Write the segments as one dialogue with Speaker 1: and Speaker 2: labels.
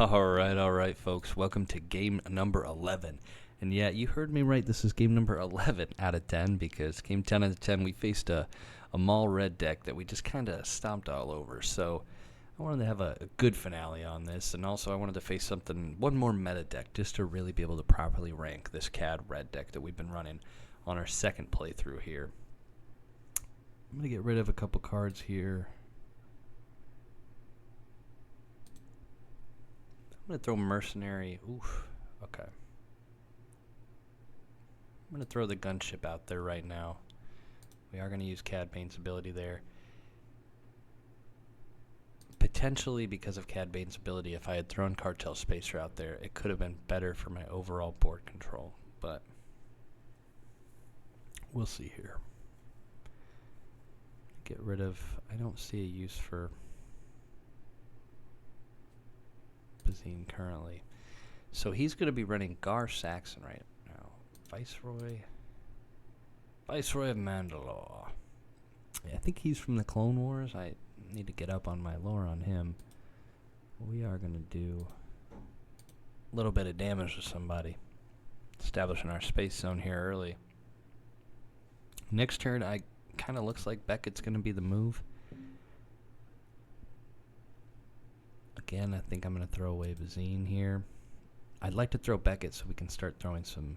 Speaker 1: All right, folks. Welcome to game number 11. And yeah, you heard me right. This is game number 11 out of 10 because game 10 out of 10, we faced a mall red deck that we just kind of stomped all over. So I wanted to have a good finale on this. And also I wanted to face one more meta deck just to really be able to properly rank this CAD red deck that we've been running on our second playthrough here. I'm going to get rid of a couple cards here. I'm going to throw Mercenary. Oof. Okay. I'm going to throw the Gunship out there right now. We are going to use CAD Bane's ability there. Potentially, because of CAD Bane's ability, if I had thrown Cartel Spacer out there, it could have been better for my overall board control. But we'll see here. Get rid of... I don't see a use for Bazine currently. So he's going to be running GAR Saxon right now. Viceroy of Mandalore. Yeah, I think he's from the Clone Wars. I need to get up on my lore on him. We are going to do a little bit of damage to somebody. Establishing our space zone here early. Next turn, I kind of looks like Beckett's going to be the move. Again, I think I'm going to throw away Bazine here. I'd like to throw Beckett so we can start throwing some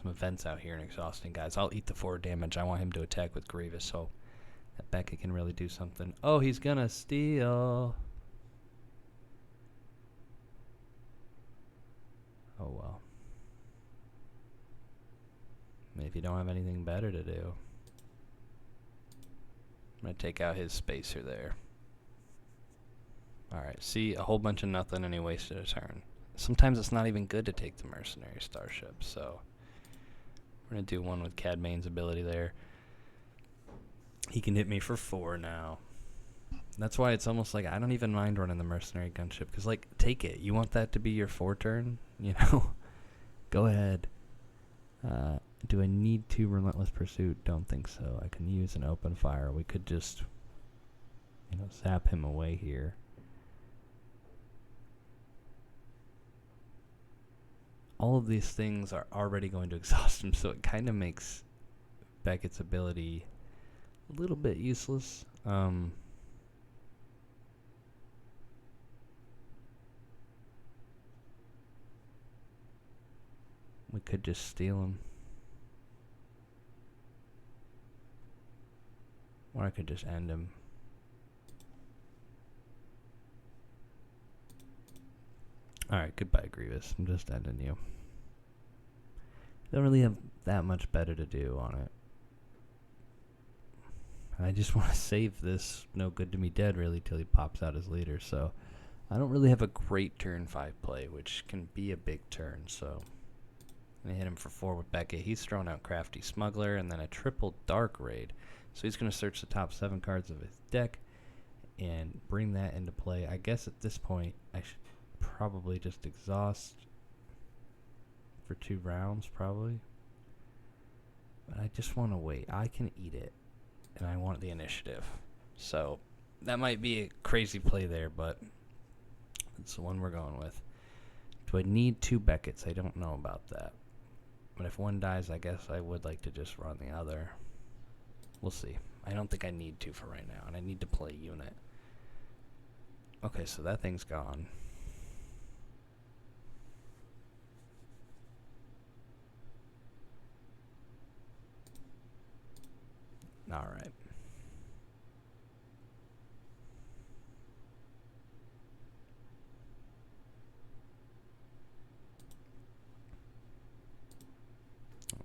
Speaker 1: events out here and exhausting guys. I'll eat the 4 damage. I want him to attack with Grievous so that Beckett can really do something. Oh, he's going to steal. Oh, well. If you don't have anything better to do. I'm going to take out his spacer there. Alright, see, a whole bunch of nothing and he wasted a turn. Sometimes it's not even good to take the Mercenary Starship, so we're going to do one with CAD Bane's ability there. He can hit me for 4 now. That's why it's almost like I don't even mind running the Mercenary Gunship, because, like, take it. You want that to be your 4 turn? You know? Go ahead. Do I need to Relentless Pursuit? Don't think so. I can use an Open Fire. We could just, zap him away here. All of these things are already going to exhaust him, so it kind of makes Beckett's ability a little bit useless. We could just steal him. Or I could just end him. Alright, goodbye, Grievous. I'm just ending you. Don't really have that much better to do on it. I just want to save this no good to me dead, really, till he pops out his leader. So, I don't really have a great turn 5 play, which can be a big turn. So, I'm going to hit him for 4 with Beckett. He's thrown out Crafty Smuggler and then a triple Dark Raid. So, he's going to search the top 7 cards of his deck and bring that into play. I guess at this point, I should probably just exhaust for 2 rounds, probably. But I just want to wait. I can eat it, and I want the initiative. So that might be a crazy play there, but it's the one we're going with. Do I need 2 Becketts? I don't know about that. But if one dies, I guess I would like to just run the other. We'll see. I don't think I need to for right now, and I need to play unit. Okay, so that thing's gone. All right.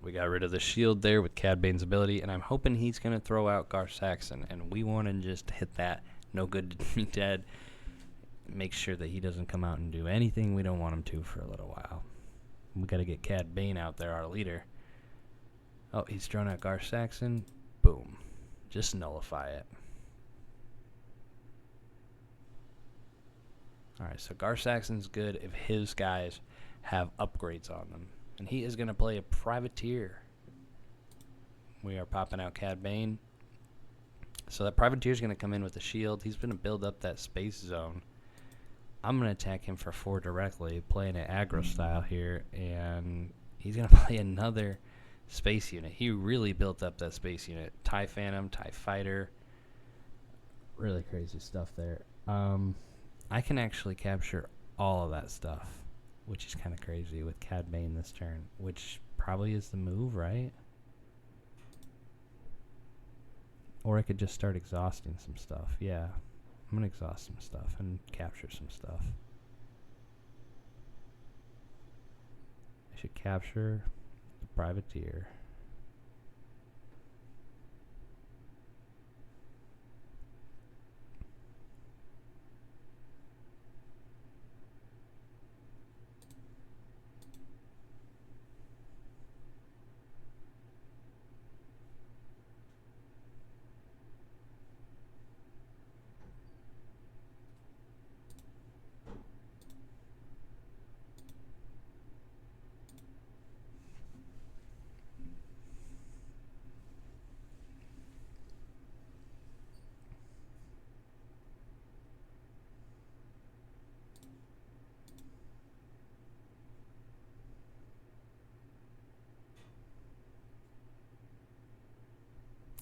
Speaker 1: We got rid of the shield there with CAD Bane's ability, and I'm hoping he's going to throw out GAR Saxon, and we want to just hit that no good to me dead. Make sure that he doesn't come out and do anything we don't want him to for a little while. We got to get CAD Bane out there, our leader. Oh, he's thrown out GAR Saxon. Boom. Just nullify it. Alright, so GAR Saxon's good if his guys have upgrades on them. And he is going to play a Privateer. We are popping out CAD Bane. So that Privateer is going to come in with a shield. He's going to build up that space zone. I'm going to attack him for 4 directly, playing an aggro style here, and he's going to play another space unit. He really built up that space unit. TIE Phantom, TIE Fighter. Really crazy stuff there. I can actually capture all of that stuff, which is kind of crazy with CAD Bane this turn, which probably is the move, right? Or I could just start exhausting some stuff. Yeah, I'm going to exhaust some stuff and capture some stuff. I should capture the Privateer.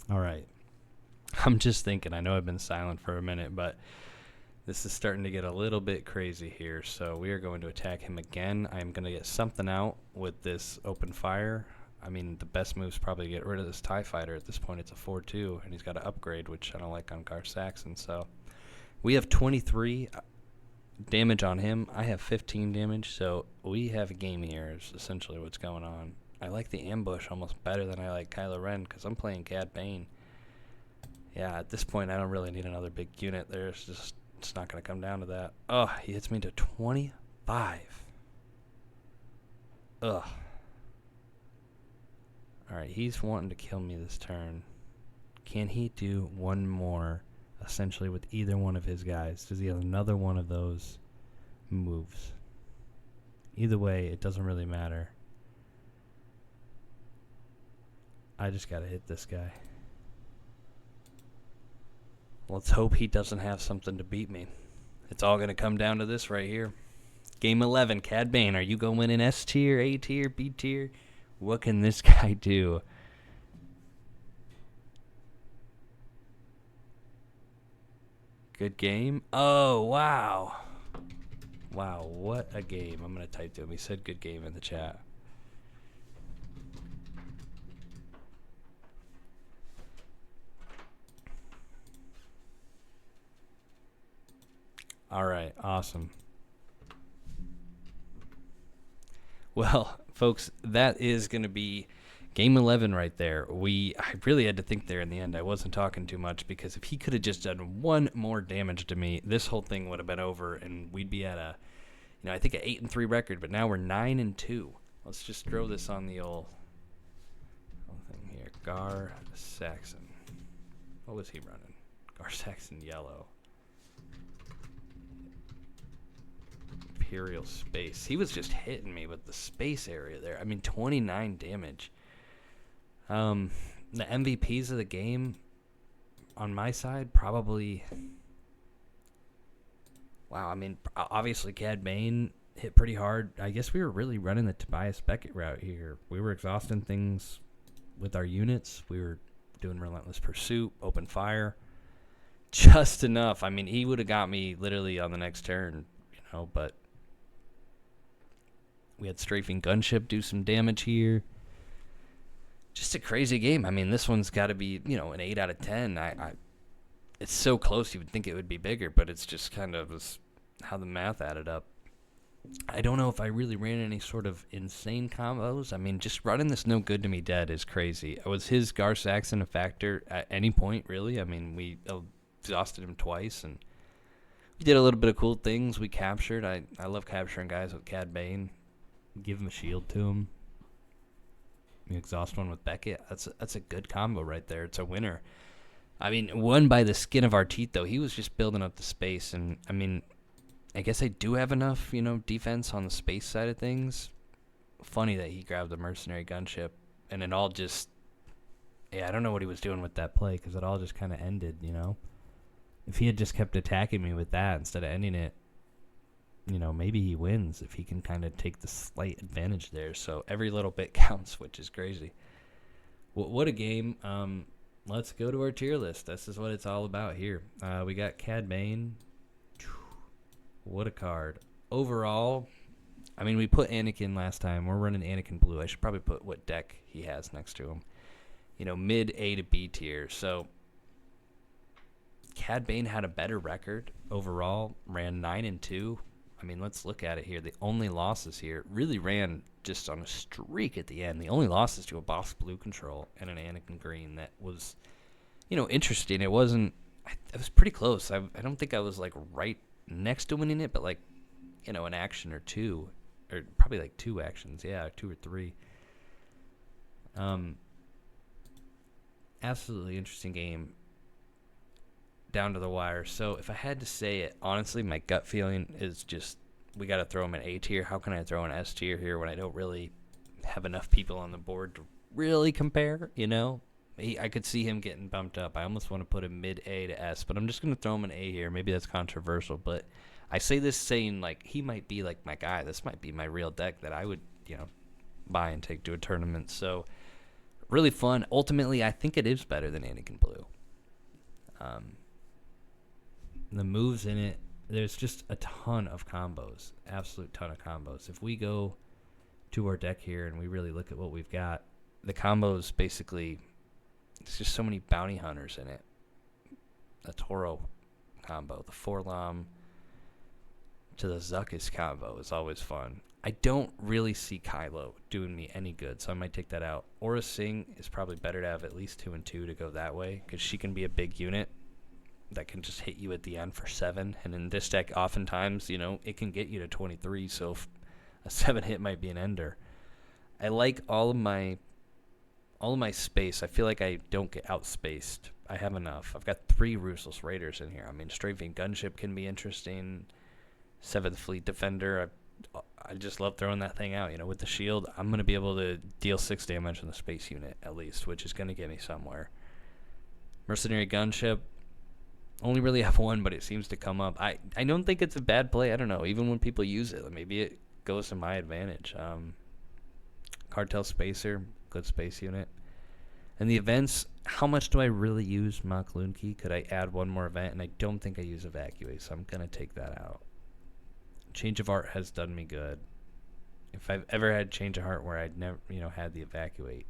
Speaker 1: All right. I'm just thinking, I know I've been silent for a minute, but this is starting to get a little bit crazy here. So we are going to attack him again. I'm going to get something out with this open fire. I mean, the best move is probably to get rid of this TIE Fighter. At this point, it's a 4-2, and he's got to upgrade, which I don't like on GAR Saxon. So we have 23 damage on him. I have 15 damage, so we have a game here is essentially what's going on. I like the ambush almost better than I like Kylo Ren because I'm playing CAD Bane. Yeah, at this point, I don't really need another big unit. It's not going to come down to that. Oh, he hits me to 25. Ugh. Alright, he's wanting to kill me this turn. Can he do one more, essentially, with either one of his guys? Does he have another one of those moves? Either way, it doesn't really matter. I just got to hit this guy. Let's hope he doesn't have something to beat me. It's all going to come down to this right here. Game 11, CAD Bane. Are you going in S tier, A tier, B tier? What can this guy do? Good game. Oh, wow. Wow, what a game. I'm going to type to him. He said good game in the chat. All right, awesome. Well, folks, that is going to be game 11 right there. I really had to think there in the end. I wasn't talking too much because if he could have just done one more damage to me, this whole thing would have been over and we'd be at I think an 8-3 record, but now we're 9-2. Let's just throw this on the old thing here. GAR Saxon. What was he running? GAR Saxon yellow. Imperial space. He was just hitting me with the space area there. I mean, 29 damage. The MVPs of the game on my side probably. Wow, I mean, obviously CAD Bane hit pretty hard. I guess we were really running the Tobias Beckett route here. We were exhausting things with our units. We were doing relentless pursuit, open fire. Just enough. I mean, he would have got me literally on the next turn, but we had strafing gunship do some damage here. Just a crazy game. I mean, this one's got to be, an 8 out of 10. It's so close you would think it would be bigger, but it's just kind of how the math added up. I don't know if I really ran any sort of insane combos. I mean, just running this No Good to Me Dead is crazy. Was his GAR Saxon a factor at any point, really? I mean, we exhausted him twice, and we did a little bit of cool things. We captured. I love capturing guys with CAD Bane. Give him a shield to him. You exhaust one with Beckett. That's a good combo right there. It's a winner. I mean, won by the skin of our teeth, though. He was just building up the space, and, I mean, I guess I do have enough, defense on the space side of things. Funny that he grabbed the mercenary gunship, and it all just, I don't know what he was doing with that play, because it all just kind of ended, If he had just kept attacking me with that instead of ending it, maybe he wins if he can kind of take the slight advantage there. So every little bit counts, which is crazy. What a game. Let's go to our tier list. This is what it's all about here. We got CAD BANE. What a card. Overall, I mean, we put Anakin last time. We're running Anakin Blue. I should probably put what deck he has next to him. Mid A to B tier. So CAD BANE had a better record overall. Ran 9-2. I mean, let's look at it here. The only losses here really ran just on a streak at the end. The only losses to a Boss Blue control and an Anakin Green. That was, interesting. It wasn't. It was pretty close. I don't think I was like right next to winning it, but like, an action or two, or probably like 2 actions. Yeah, 2 or 3. Absolutely interesting game. Down to the wire. So if I had to say it, honestly, my gut feeling is just we got to throw him in A tier. How can I throw an S tier here when I don't really have enough people on the board to really compare? I could see him getting bumped up. I almost want to put him mid A to S, but I'm just going to throw him in A here. Maybe that's controversial, but I say this saying like he might be like my guy. This might be my real deck that I would, buy and take to a tournament. So really fun. Ultimately, I think it is better than Anakin Blue. The moves in it, there's just a ton of combos, absolute ton of combos. If we go to our deck here and we really look at what we've got, the combos basically, there's just so many bounty hunters in it. The Toro combo, the Forlom to the Zuckus combo is always fun. I don't really see Kylo doing me any good, so I might take that out. Aura Singh is probably better to have at least 2 and 2 to go that way, because she can be a big unit that can just hit you at the end for 7. And in this deck, oftentimes, it can get you to 23, so a 7 hit might be an ender. I like all of my space. I feel like I don't get outspaced. I have enough. I've got 3 Ruthless Raiders in here. I mean, Straight Vein Gunship can be interesting. 7th Fleet Defender. I just love throwing that thing out. With the shield, I'm going to be able to deal 6 damage on the space unit, at least, which is going to get me somewhere. Mercenary Gunship. Only really have 1, but it seems to come up. I don't think it's a bad play. I don't know. Even when people use it, maybe it goes to my advantage. Cartel Spacer, good space unit. And the events, how much do I really use Mach Lunki? Could I add 1 more event? And I don't think I use Evacuate, so I'm going to take that out. Change of Heart has done me good. If I've ever had Change of Heart where I'd never, had the Evacuate.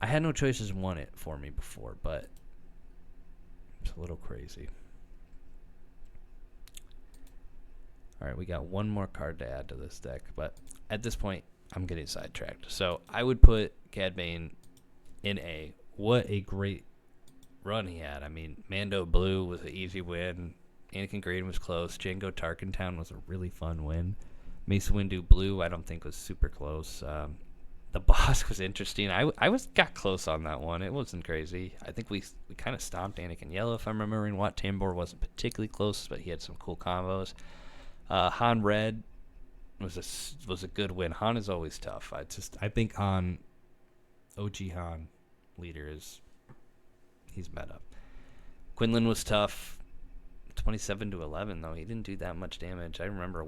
Speaker 1: I had no choices and won it for me before, but it's a little crazy. All right, we got 1 more card to add to this deck, but at this point, I'm getting sidetracked. So I would put CAD BANE in A. What a great run he had. I mean, Mando Blue was an easy win. Anakin Green was close. Django Tarkentown was a really fun win. Mace Windu Blue, I don't think was super close. The boss was interesting. I got close on that one. It wasn't crazy. I think we kind of stomped Anakin Yellow, if I'm remembering. Wat Tambor wasn't particularly close, but he had some cool combos. Han Red was a good win. Han is always tough. I think Han, OG Han leader he's meta. Quinlan was tough. 27-11 though. He didn't do that much damage. I remember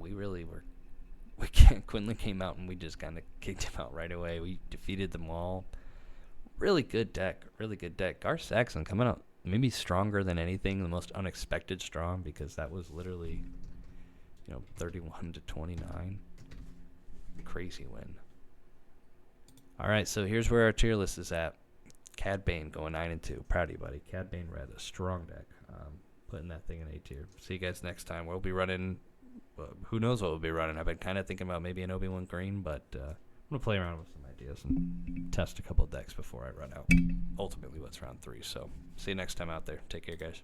Speaker 1: Quinlan came out and we just kind of kicked him out right away. We defeated them all. Really good deck. GAR Saxon coming out maybe stronger than anything, the most unexpected strong, because that was literally 31-29. Crazy win. All right, so here's where our tier list is at. CAD BANE going 9-2. Proud of you, buddy. CAD BANE Red, a strong deck. Putting that thing in A tier. See you guys next time. We'll be running. Who knows what we'll be running? I've been kind of thinking about maybe an Obi-Wan Green, but I'm gonna play around with some ideas and test a couple decks before I run out. Ultimately, what's round 3. So see you next time out there. Take care, guys.